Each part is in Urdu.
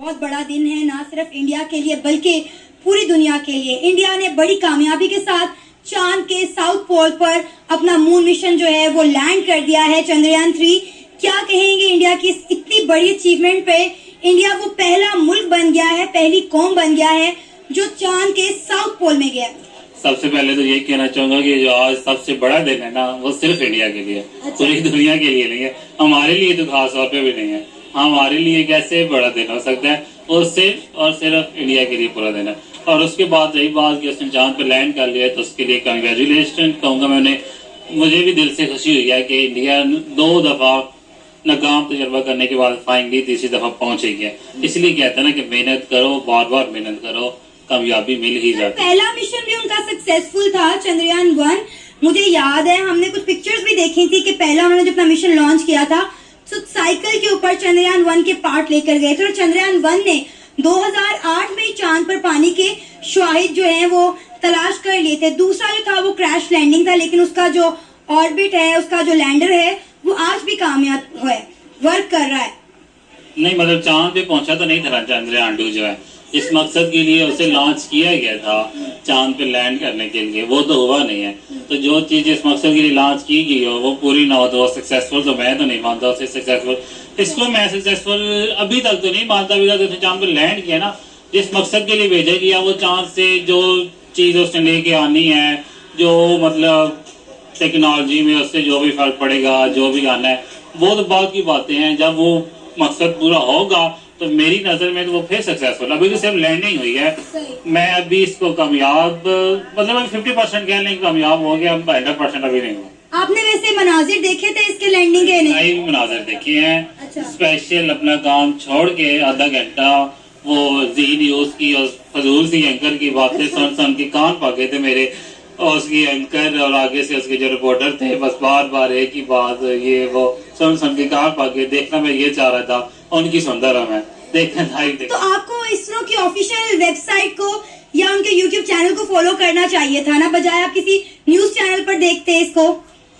بہت بڑا دن ہے نہ صرف انڈیا کے لیے بلکہ پوری دنیا کے لیے. انڈیا نے بڑی کامیابی کے ساتھ چاند کے ساؤتھ پول پر اپنا مون مشن جو ہے وہ لینڈ کر دیا ہے, چندریان 3. کیا کہیں گے انڈیا کی اتنی بڑی اچیومنٹ پہ؟ انڈیا وہ پہلا ملک بن گیا ہے, پہلی قوم بن گیا ہے جو چاند کے ساؤتھ پول میں گیا. سب سے پہلے تو یہ کہنا چاہوں گا کہ جو آج سب سے بڑا دن ہے نا وہ صرف انڈیا کے لیے, پوری دنیا کے لیے نہیں ہے. ہمارے لیے تو خاص طور پہ بھی نہیں ہے. ہمارے لیے کیسے بڑا دن ہو سکتا ہے؟ اور صرف انڈیا کے لیے پورا دن ہے. اور اس کے بعد رہی بات کہ اس نے چاند پہ لینڈ کر لیا تو اس کے لیے کنگریچولیشن کہوں گا میں نے. مجھے بھی دل سے خوشی ہوئی ہے کہ انڈیا 2 دفعہ ناکام تجربہ کرنے کے بعد فائنلی تیسری دفعہ پہنچے گیا. اس لیے کہتے ہیں نا کہ محنت کرو, بار بار محنت کرو, کامیابی مل ہی جاتی. پہلا مشن بھی ان کا سکسیسفل تھا, چندریان 1. مجھے یاد ہے ہم نے کچھ پکچرز بھی دیکھی تھی کہ پہلا انہوں نے جب اپنا مشن لانچ کیا تھا تو سائیکل کے اوپر چندریان 1 کے پارٹ لے کر گئے تھے, اور چندریان 1 نے 2008 میں چاند پر پانی کے شواہد جو ہیں وہ تلاش کر لیے تھے. دوسرا جو تھا وہ کریش لینڈنگ تھا, لیکن اس کا جو آربٹ ہے, اس کا جو لینڈر ہے وہ آج بھی کامیاب ہے, ورک کر رہا ہے. نہیں مطلب چاند پہ پہنچا تو نہیں تھا چندریان 2 جو ہے, اس مقصد کے لیے اسے لانچ کیا گیا تھا چاند پہ لینڈ کرنے کے لیے, وہ تو ہوا نہیں ہے. تو جو چیز اس مقصد کے لیے لانچ کی گئی ہو وہ پوری نہ ہو تو وہ سکسیسفل تو میں تو نہیں مانتا اسے سکسیسفل. اس کو میں سکسیسفل ابھی تک تو نہیں مانتا. ابھی تک اس نے چاند پہ لینڈ کیا نا, جس مقصد کے لیے بھیجا گیا وہ چاند سے جو چیز اس نے لے کے آنی ہے, جو مطلب ٹیکنالوجی میں اس سے جو بھی فرق پڑے گا, جو بھی آنا ہے, وہ تو بعد کی باتیں ہیں. جب وہ مقصد پورا ہوگا تو میری نظر میں تو وہ پھر سکسیسفل. ابھی تو صرف لینڈنگ ہوئی ہے. میں ابھی اس کو کامیاب مطلب 50% کہہ لیں کامیاب ہو گیا, 100% ابھی نہیں ہوا. آپ نے ویسے مناظر دیکھے تھے اس کے لینڈنگ کے؟ نہیں مناظر دیکھے ہیں. اسپیشل اپنا کام چھوڑ کے آدھا گھنٹہ وہ زی نیوز کی اور فضول سی اینکر کی باتیں سن کے کان پاکے تھے میرے, اور اس کی اینکر اور آگے سے اس کے جو رپورٹر تھے بس بار بار ایک ہی بات یہ وہ سن کے کان پاکے. دیکھنا میں یہ چاہ رہا تھا, ان کی سنتا رہا میں دیکھنا تھا. تو آپ کو اسرو کی آفیشیل ویب سائٹ کو یا ان کے یوٹیوب چینل کو فالو کرنا چاہیے تھا نا, بجائے آپ کسی نیوز چینل پر دیکھتے اس کو.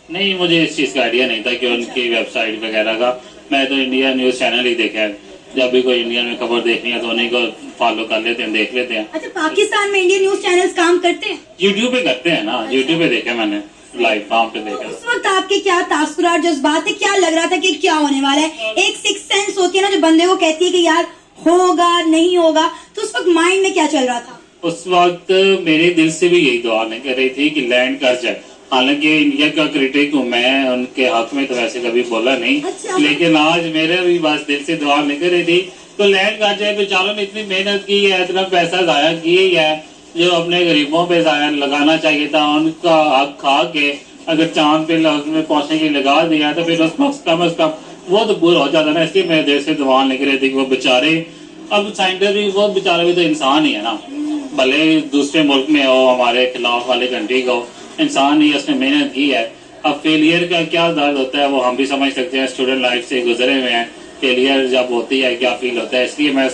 نہیں مجھے اس چیز کا آئیڈیا نہیں تھا کہ ان کی ویب سائٹ وغیرہ کا. میں تو انڈیا نیوز چینل ہی دیکھا ہے. جب بھی کوئی انڈیا میں خبر دیکھنی ہے تو انہیں کو فالو کر لیتے ہیں, دیکھ لیتے ہیں. اچھا پاکستان میں انڈین نیوز چینلز کام کرتے ہیں؟ یوٹیوب پہ کرتے ہیں نا, یوٹیوب پہ دیکھا میں نے لائیو کام پہ دیکھا. اس وقت آپ کے کیا تاثرات, جذبات ہے, کیا لگ رہا تھا کہ کیا ہونے والا ہے؟ ایک سکس سینس ہوتی ہے نا جو بندے کو کہتی ہے کہ یار ہوگا نہیں ہوگا, تو اس وقت مائنڈ میں کیا چل رہا تھا؟ اس وقت میرے دل سے بھی یہی دعا نہیں کر رہی تھی کہ لینڈ کر جائے. حالانکہ انڈیا کا کرٹک ہوں میں, ان کے حق میں تو ویسے کبھی بولا نہیں, لیکن آج میرے بھی بس دل سے دعا نہیں کر رہی تھی تو لینڈ کر جائے. بیچاروں نے اتنی محنت کی ہے, اتنا پیسہ ضائع کیا ہے جو اپنے غریبوں پہ ضائع لگانا چاہیے تھا. ان کا حق کھا کے اگر چاند پہ میں پہنچنے کے لگا دیا تو پھر اس وقت کم از کم وہ تو پورا ہو جاتا نا. اس لیے میں دل سے دعا نہیں کر رہی تھی کہ وہ بیچارے, اب سائنٹسٹ بھی وہ بیچارے بھی تو انسان ہی ہے نا, بھلے دوسرے ملک میں ہو, ہمارے خلاف والے کنٹری کا ہو, انسان ہی اس نے محنت کی ہے. اب فیلئر کا کیا درد ہوتا ہے وہ ہم بھی سمجھ سکتے ہیں, اسٹوڈنٹ لائف سے گزرے ہوئے ہیں. فیلئر جب ہوتی ہے کیا فیل ہوتا ہے, اس لیے میں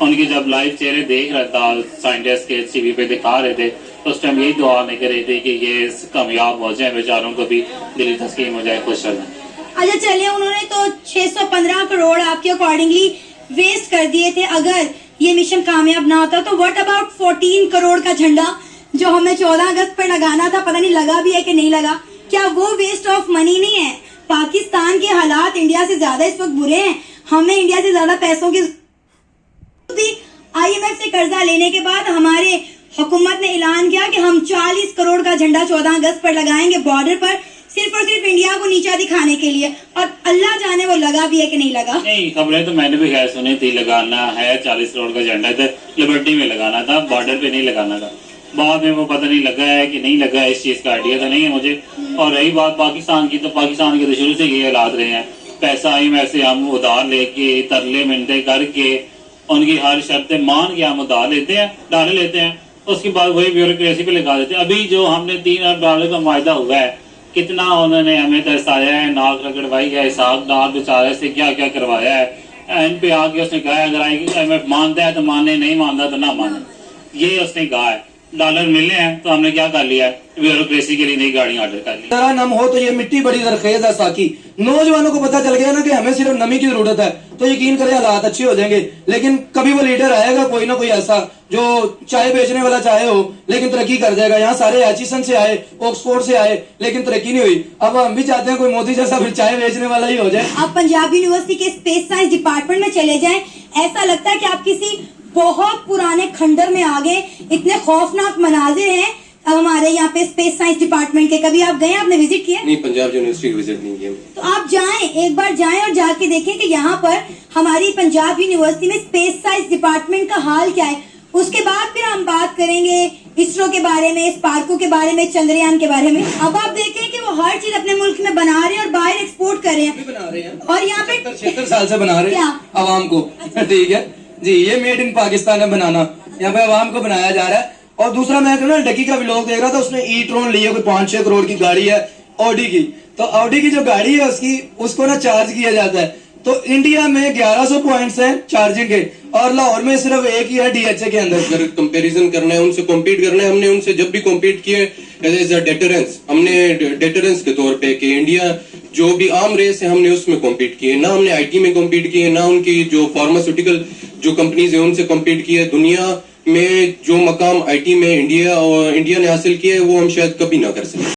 ان کی جب لائف چہرے دیکھ رہا تھا سائنٹسٹ کے ٹی وی پہ دکھا رہے تھے تو اس ٹائم یہی دعا نہیں کر رہی تھی کہ یہ کامیاب ہو جائیں, بیچاروں کو بھی دلی تسکین ہو جائے, خوش ہو جائیں. اچھا چلیے, انہوں نے تو 615 کروڑ آپ کے اکارڈنگلی ویسٹ کر دیے تھے. اگر یہ مشن کامیاب نہ ہوتا تو واٹ اباؤٹ 14 کروڑ کا جھنڈا جو ہمیں 14 اگست پر لگانا تھا, پتہ نہیں لگا بھی ہے کہ نہیں لگا, کیا وہ ویسٹ آف منی نہیں ہے؟ پاکستان کے حالات انڈیا سے زیادہ اس وقت برے ہیں, ہمیں انڈیا سے زیادہ پیسوں کی IMF سے قرضہ لینے کے بعد ہمارے حکومت نے اعلان کیا کہ ہم 40 کروڑ کا جھنڈا 14 اگست پر لگائیں گے بارڈر پر, صرف اور صرف انڈیا کو نیچا دکھانے کے لیے. اور اللہ جانے وہ لگا بھی ہے کہ نہیں لگا. نہیں خبریں تو میں نے بھی خیر سنی تھی, لگانا ہے 40 کروڑ کا جھنڈا تو لبرٹی میں لگانا تھا, بارڈر پہ نہیں لگانا تھا. بعد میں وہ پتہ نہیں لگا ہے کہ نہیں لگا ہے, اس چیز کا آئیڈیا تو نہیں ہے مجھے. اور رہی بات پاکستان کی, تو پاکستان کے تو شروع سے یہ حالات رہے ہیں, پیسہ IMF سے ہم ادھار لے کے ترلے منتیں کر کے ان کی ہر شرطیں مان کے ہم ادھار لیتے ہیں, ڈالے لیتے ہیں, اس کے بعد وہی بیوروکریسی پہ لگا دیتے ہیں. ابھی جو ہم نے $3 ارب کا معاہدہ ہوا ہے, کتنا انہوں نے ہمیں ترسایا ہے, ناک رگڑوائی ہے, حساب دار بیچارے سے کیا کیا کروایا ہے. اینڈ پہ آ کے اس نے کہا اگر IMF مانتا ہے تو مانے, نہیں مانتا تو نہ مانے, یہ اس نے کہا ہے. ڈالر ملنے ہیں تو ہم نے کیا کر لیا ہے, بیوروکریسی کے لیے نئی گاڑیاں آرڈر کر لی. ذرا نم ہو تو یہ مٹی بڑی زرخیز ہے ساکی. نوجوانوں کو پتہ چل گیا نا کہ ہمیں صرف نمی کی ضرورت ہے, تو یقین کریں حالات اچھے ہو جائیں گے. لیکن کبھی وہ لیڈر آئے گا کوئی نہ کوئی ایسا جو چائے بیچنے والا چاہے ہو لیکن ترقی کر جائے گا. یہاں سارے ایچیسن سے آئے, آکسفورڈ سے آئے لیکن ترقی نہیں ہوئی. اب ہم بھی چاہتے ہیں کوئی مودی جیسا پھر چائے بیچنے والا ہی ہو جائے. آپ پنجاب یونیورسٹی کے اسپیس سائنس ڈپارٹمنٹ میں چلے جائیں, ایسا لگتا ہے کہ آپ کسی بہت پرانے کھنڈر میں آ گئے. اتنے خوفناک مناظر ہیں ہمارے یہاں پہ اسپیس سائنس ڈپارٹمنٹ کے. کبھی آپ گئے, آپ نے وزٹ کیا؟ نہیں, پنجاب یونیورسٹی وزٹ نہیں کیا. تو آپ جائیں, ایک بار جائیں اور جا کے دیکھیں کہ یہاں پر ہماری پنجاب یونیورسٹی میں اسپیس سائنس ڈپارٹمنٹ کا حال کیا ہے. اس کے بعد پھر ہم بات کریں گے اسرو کے بارے میں, اسپارکو کے بارے میں, چندریان کے بارے میں. اب آپ دیکھیں کہ وہ ہر چیز اپنے ملک میں بنا رہے ہیں اور باہر ایکسپورٹ کر رہے ہیں. اور یہاں پہ 76 سال سے بنا رہے ہیں عوام کو. ٹھیک ہے جی, یہ میڈ ان پاکستان ہے بنانا, یہاں پہ عوام کو بنایا جا رہا ہے. اور دوسرا میں کہنا ڈکی کا ولاگ دیکھ رہا تھا, اس نے ای ٹرون لی ہے, کوئی 5-6 کروڑ کی گاڑی ہے آڈی کی. تو آڈی کی جو گاڑی ہے اس کو نا چارج کیا جاتا ہے. تو انڈیا میں 1100 پوائنٹس ہیں چارجنگ کے, اور لاہور میں صرف ایک ہی ہے ڈی ایچ اے کے اندر. اگر کمپیریزن کرنا ہے, ان سے کمپیٹ کرنا ہے, ہم نے ان سے جب بھی کمپیٹ کیے ایز اے ڈیٹرنس, ہم نے ڈیٹرنس کے طور پہ کہ انڈیا جو بھی عام ریس ہے ہم نے اس میں کمپیٹ کیے. نہ ہم نے آئی ٹی میں کمپیٹ کیے, نہ ان کی جو فارماسیوٹیکل جو کمپنیز ہیں ان سے کمپیٹ کیے. دنیا میں جو مقام آئی ٹی میں انڈیا نے حاصل کیا ہے وہ ہم شاید کبھی نہ کر سکیں.